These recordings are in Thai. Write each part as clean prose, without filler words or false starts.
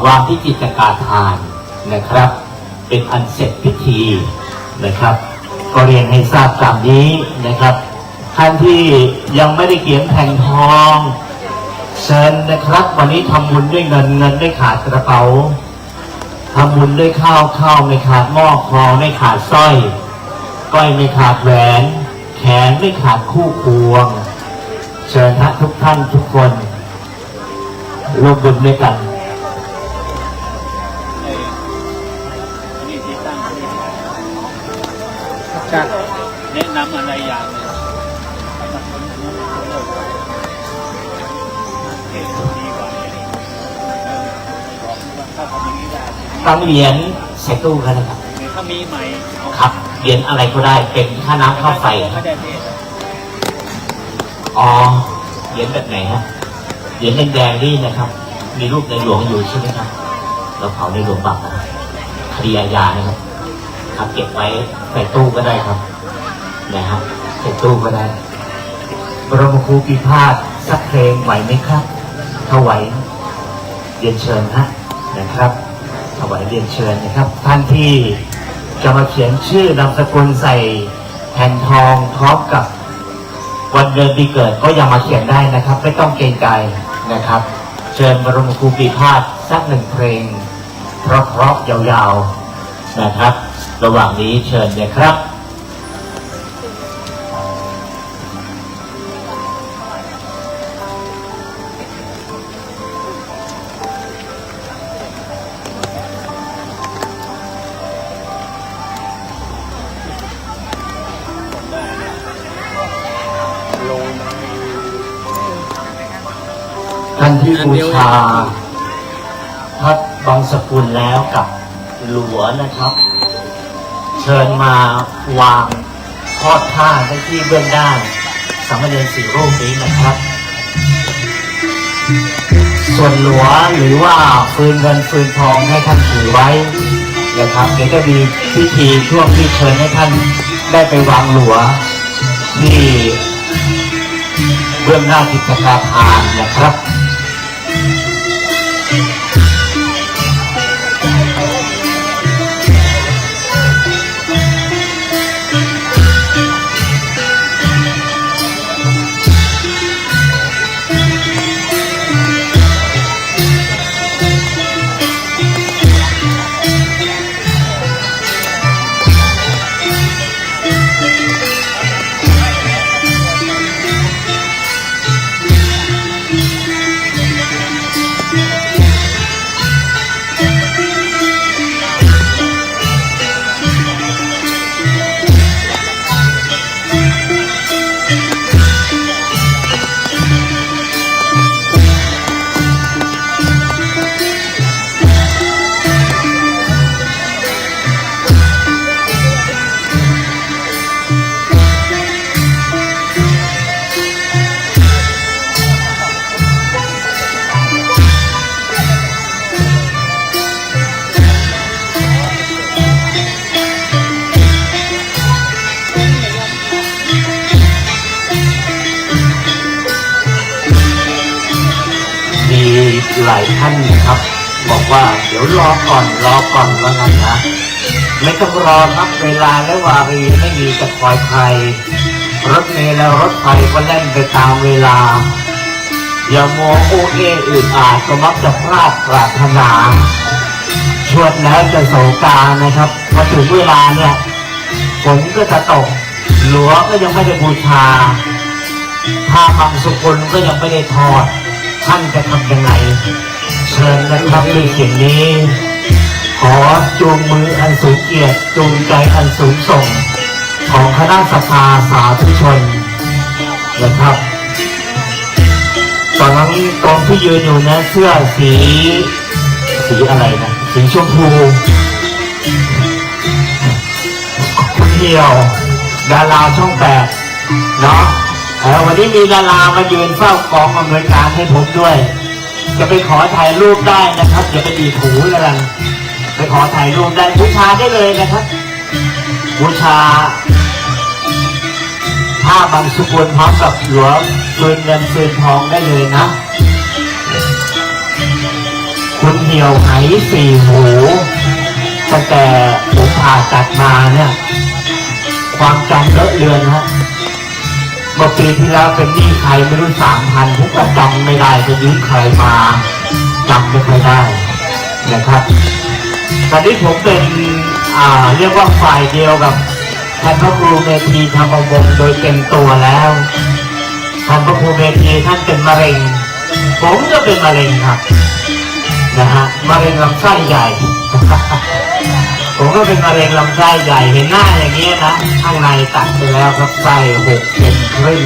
วางที่จิตกาทานนะครับเป็นอันเสร็จพิธีนะครับก็เรียนให้ทราบตามนี้นะครับท่านที่ยังไม่ได้เขียนแผ่นทองเชิญนะครับวันนี้ทำบุญด้วยเงินไม่ขาดกระเป๋าทำบุญด้วยข้าวไม่ขาดหม้อคอไม่ขาดสร้อยก้อยไม่ขาดแหวนแขนไม่ขาดคู่ควงเชิญทุกท่านทุกคนร่วมบุญด้วยกันแนะนำอะไรอย่างนึงตั้งเหรียญใส่ตู้กันนะครับถ้ามีใหม่ครับเหรียญอะไรก็ได้เป็นค่าน้ำค่าไฟอ๋อเหรียญแบบไหนฮะเหรียญแดงๆนี่นะครับมีรูปในหลวงอยู่ใช่ไหมครับเราเผาในหลวงบังคดีอาญานะครับครับเก็บไว้ใส่ตู้ก็ได้ครับนะครับใส่ตู้ก็ได้บรมครูพิพาทสักเพลงไหวไหมครับถ้าไหวเรียนเชิญนะครับถวายเรียนเชิญนะครับท่านที่จะมาเขียนชื่อนามสกุลใส่แผ่นทองพร้อมกับวันเดือนปีเกิดก็ยังมาเขียนได้นะครับไม่ต้องเกรงใจนะครับเชิญบรมครูพิพาทสักหนึ่งเพลงเพราะๆยาวๆนะครับระหว่างนี้เชิญเลยครับท่านที่บูชาทัดบางสกุลแล้วกับหลวงนะครับเชิญมาวางทอดผ้าได้ที่เบื้องด้านสามเณร4 รูปนี้นะครับส่วนหลวงหรือว่าฟืนเงินฟืนทองให้ท่านถือไว้นะครับเดี๋ยวจะมีพิธีช่วงที่เชิญให้ท่านได้ไปวางหลวงที่เบื้องหน้าจิตกาทานนะครับหลายท่านนะครับบอกว่าเดี๋ยวรอก่อนว่างั้นนะไม่ต้องรอครับเวลาและวารีไม่มีจะคอยใครรถเมล์และรถไฟก็เล่นไปตามเวลาอย่ามัวโอเออื่นอาจก็มักจะพลาดปรารถนาชวดแล้วจะโศกานะครับพอถึงเวลาเนี่ยฝนก็จะตกหลวงก็ยังไม่ได้บูชาผ้าบางสุกุลก็ยังไม่ได้ทอดท่านจะทำยังไงเชิญนะครับด้วยเสียงนี้ขอจูงมืออันสูงเกียรติจูงใจอันสูงส่งของคณะสภาสาธุชนนะครับตอนนั้นตรงที่ยืนอยู่นะเสื้อสีอะไรนะสีชมพูเที่ยวดาราช่อง8เนาะวันนี้มีดารามายืนเฝ้ากองอำนวยการให้ผมด้วยจะไปขอถ่ายรูปได้นะครับอย่าไปดีถูแล้วกันไปขอถ่ายรูปได้บูชาได้เลยนะครับบูชาผ้าบางสุกุลพร้อมกับหลวงเงินเงินทองได้เลยนะค คุณเหี่ยวไหสี่หูตั้งแต่ผมผ่าตัดมาเนี่ยความจำเลอะเลือนฮะเมื่อปีที่แล้วเป็นหนี้ใครไม่รู้3,000ผมก็จำไม่ได้จะยืมใครมาจำไม่ค่อยได้นะครับตอนนี้ผมเป็นเรียกว่าฝ่ายเดียวกับท่านพระครูเมธีธรรมวงศ์โดยเต็มตัวแล้วท่านพระครูเมธีท่านเป็นมะเร็งผมก็เป็นมะเร็งครับนะฮะมะเร็งลำไส้ใหญ่ ผมก็เป็นมะเร็งลำไส้ใหญ่เห็นหน้าอย่างนี้นะข้างในตัดไปแล้วครับไส้6 เซนครึ่ง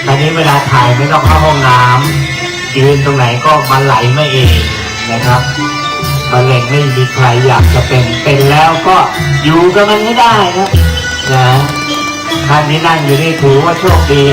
ตอนนี้เวลาถ่ายไม่ต้องเข้าห้องน้ำยืนตรงไหนก็มันไหลมาเองนะครับมะเร็งไม่มีใครอยากจะเป็นแล้วก็อยู่กับมันให้ได้นะท่านที่นั่งอยู่นี่ถือว่าโชคดี